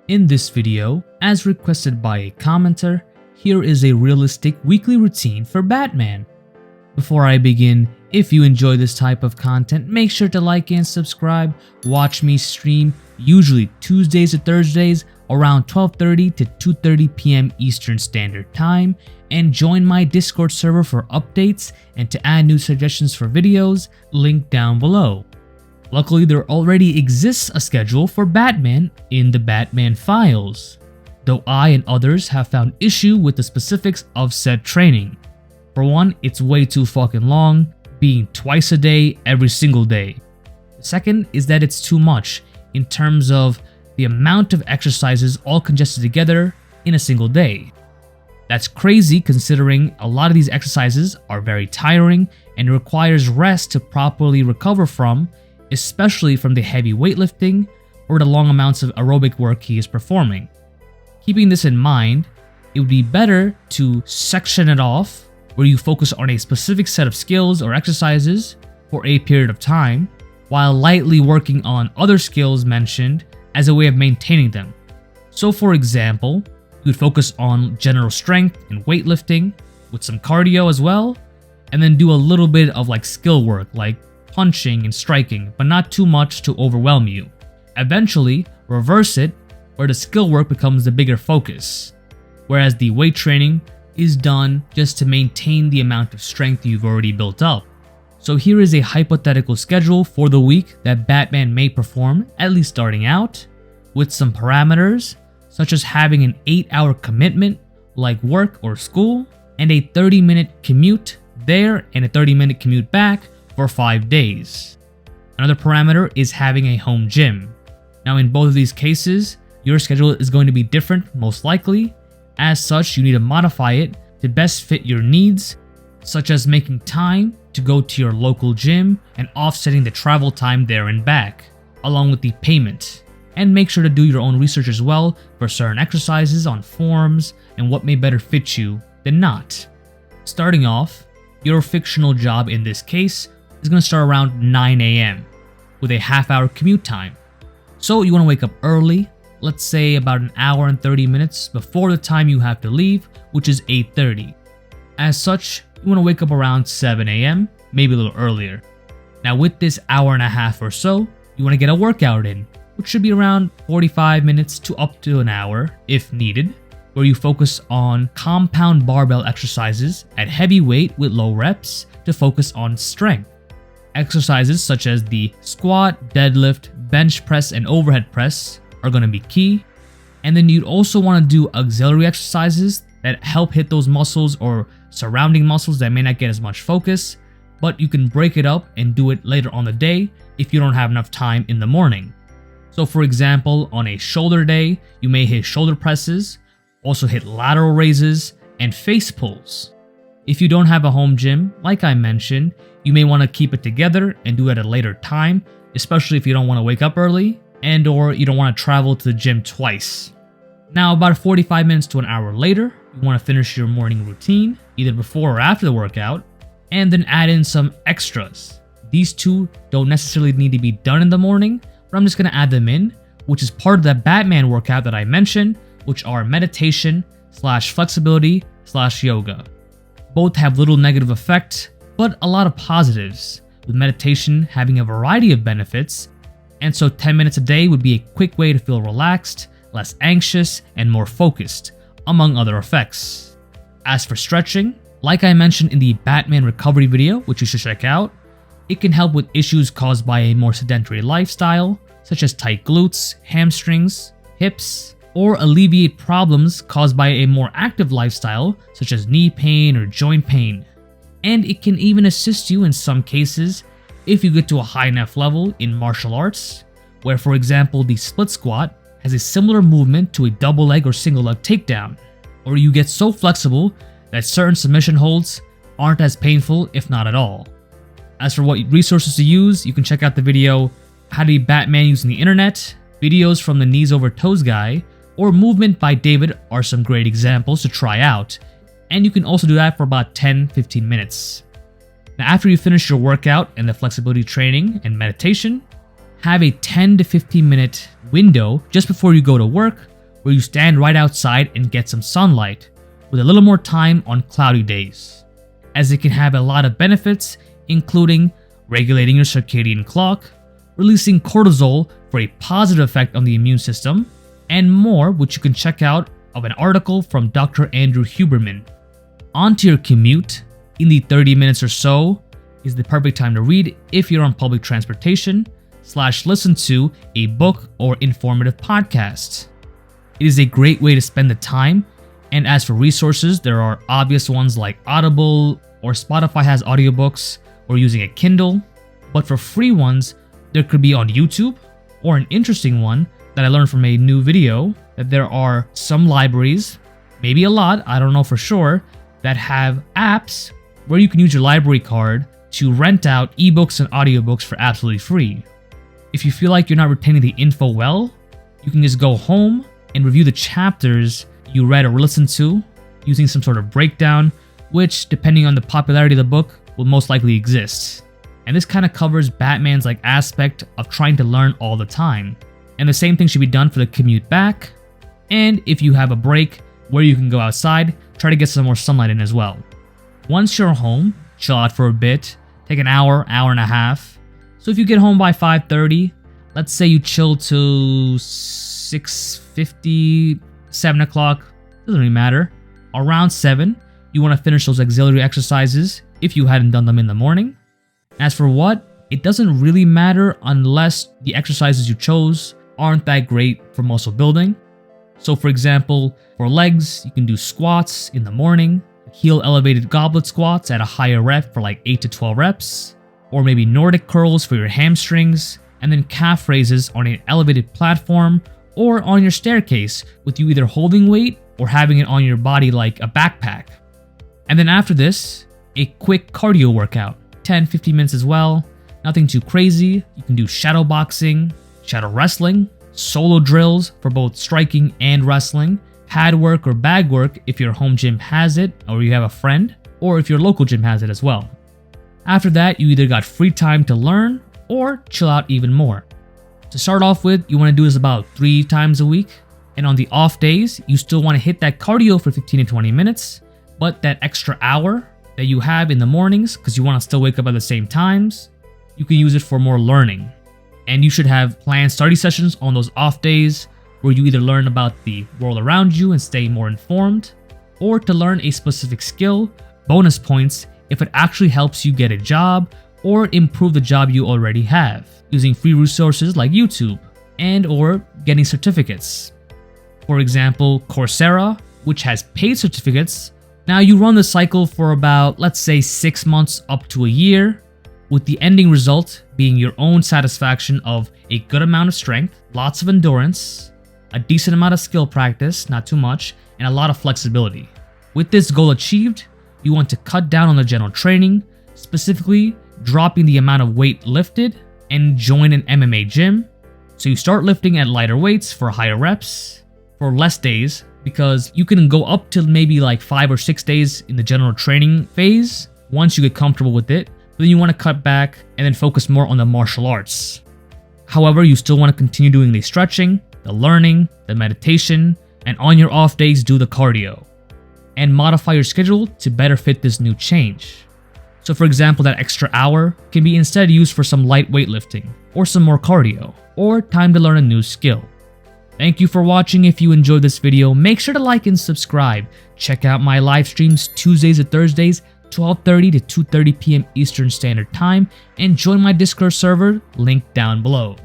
In this video, as requested by a commenter, here is a realistic weekly routine for Batman. Before I begin, if you enjoy this type of content, make sure to like and subscribe. Watch me stream, usually Tuesdays to Thursdays, around 12:30 to 2:30 p.m. Eastern Standard Time, and join my Discord server for updates and to add new suggestions for videos, link down below. Luckily, there already exists a schedule for Batman in the Batman files, though I and others have found issue with the specifics of said training. For one, it's way too fucking long, being twice a day every single day. The second is that it's too much in terms of the amount of exercises all congested together in a single day. That's crazy considering a lot of these exercises are very tiring and requires rest to properly recover from, especially from the heavy weightlifting or the long amounts of aerobic work he is performing. Keeping this in mind, it would be better to section it off where you focus on a specific set of skills or exercises for a period of time, while lightly working on other skills mentioned as a way of maintaining them. So for example, you would focus on general strength and weightlifting with some cardio as well, and then do a little bit of skill work like punching and striking, but not too much to overwhelm you. Eventually, reverse it where the skill work becomes the bigger focus, whereas the weight training is done just to maintain the amount of strength you've already built up. So here is a hypothetical schedule for the week that Batman may perform, at least starting out, with some parameters such as having an 8-hour commitment like work or school, and a 30-minute commute there and a 30-minute commute back for 5 days. Another parameter is having a home gym. Now in both of these cases, your schedule is going to be different most likely. As such, you need to modify it to best fit your needs, such as making time to go to your local gym and offsetting the travel time there and back, along with the payment. And make sure to do your own research as well for certain exercises on forums and what may better fit you than not. Starting off, your fictional job in this case is going to start around 9 a.m. with a half-hour commute time. So you want to wake up early, let's say about an hour and 30 minutes before the time you have to leave, which is 8:30. As such, you want to wake up around 7 a.m., maybe a little earlier. Now with this hour and a half or so, you want to get a workout in, which should be around 45 minutes to up to an hour if needed, where you focus on compound barbell exercises at heavy weight with low reps to focus on strength. Exercises such as the squat, deadlift, bench press, and overhead press are going to be key. And then you'd also want to do auxiliary exercises that help hit those muscles or surrounding muscles that may not get as much focus, but you can break it up and do it later on the day if you don't have enough time in the morning. So for example, on a shoulder day, you may hit shoulder presses, also hit lateral raises, and face pulls. If you don't have a home gym, like I mentioned, you may want to keep it together and do it at a later time, especially if you don't want to wake up early and or you don't want to travel to the gym twice. Now about 45 minutes to an hour later, you want to finish your morning routine, either before or after the workout, and then add in some extras. These two don't necessarily need to be done in the morning, but I'm just going to add them in, which is part of that Batman workout that I mentioned, which are meditation / flexibility / yoga. Both have little negative effect, but a lot of positives, with meditation having a variety of benefits, and so 10 minutes a day would be a quick way to feel relaxed, less anxious, and more focused, among other effects. As for stretching, like I mentioned in the Batman recovery video, which you should check out, it can help with issues caused by a more sedentary lifestyle, such as tight glutes, hamstrings, hips, or alleviate problems caused by a more active lifestyle, such as knee pain or joint pain. And it can even assist you in some cases if you get to a high enough level in martial arts, where for example the split squat has a similar movement to a double leg or single leg takedown, or you get so flexible that certain submission holds aren't as painful if not at all. As for what resources to use, you can check out the video How to Be Batman Using the Internet, videos from the Knees Over Toes guy, or Movement by David are some great examples to try out, and you can also do that for about 10-15 minutes. Now after you finish your workout and the flexibility training and meditation, have a 10 to 15 minute window just before you go to work where you stand right outside and get some sunlight, with a little more time on cloudy days, as it can have a lot of benefits, including regulating your circadian clock, releasing cortisol for a positive effect on the immune system, and more, which you can check out of an article from Dr. Andrew Huberman. Onto your commute, in the 30 minutes or so, is the perfect time to read if you're on public transportation / listen to a book or informative podcast. It is a great way to spend the time, and as for resources, there are obvious ones like Audible, or Spotify has audiobooks, or using a Kindle, but for free ones, there could be on YouTube, or an interesting one that I learned from a new video, that there are some libraries, maybe a lot, I don't know for sure, that have apps where you can use your library card to rent out ebooks and audiobooks for absolutely free. If you feel like you're not retaining the info well, you can just go home and review the chapters you read or listened to using some sort of breakdown, which, depending on the popularity of the book, will most likely exist. And this kind of covers Batman's aspect of trying to learn all the time. And the same thing should be done for the commute back. And if you have a break where you can go outside, try to get some more sunlight in as well. Once you're home, chill out for a bit, take an hour and a half. So if you get home by 5:30, let's say you chill till 6:50, 7 o'clock, doesn't really matter. Around 7, you want to finish those auxiliary exercises if you hadn't done them in the morning. As for what, it doesn't really matter unless the exercises you chose aren't that great for muscle building. So for example, for legs, you can do squats in the morning, heel elevated goblet squats at a higher rep for 8 to 12 reps, or maybe Nordic curls for your hamstrings, and then calf raises on an elevated platform or on your staircase with you either holding weight or having it on your body like a backpack. And then after this, a quick cardio workout, 10-15 minutes as well, nothing too crazy. You can do shadow boxing, shadow wrestling, solo drills for both striking and wrestling, pad work or bag work if your home gym has it or you have a friend, or if your local gym has it as well. After that, you either got free time to learn or chill out even more. To start off with, you want to do this about 3 times a week, and on the off days, you still want to hit that cardio for 15 to 20 minutes, but that extra hour that you have in the mornings, because you want to still wake up at the same times, you can use it for more learning. And you should have planned study sessions on those off days where you either learn about the world around you and stay more informed, or to learn a specific skill, bonus points if it actually helps you get a job or improve the job you already have, using free resources like YouTube, and or getting certificates. For example, Coursera, which has paid certificates. Now you run the cycle for about, let's say, 6 months up to a year, with the ending result being your own satisfaction of a good amount of strength, lots of endurance, a decent amount of skill practice, not too much, and a lot of flexibility. With this goal achieved, you want to cut down on the general training, specifically dropping the amount of weight lifted, and join an MMA gym. So you start lifting at lighter weights for higher reps, for less days, because you can go up to maybe 5 or 6 days in the general training phase once you get comfortable with it. But then you want to cut back and then focus more on the martial arts. However, you still want to continue doing the stretching, the learning, the meditation, and on your off days do the cardio. And modify your schedule to better fit this new change. So for example, that extra hour can be instead used for some light weightlifting, or some more cardio, or time to learn a new skill. Thank you for watching. If you enjoyed this video, make sure to like and subscribe. Check out my live streams Tuesdays and Thursdays, 12:30 to 2:30 p.m. Eastern Standard Time, and join my Discord server, link down below.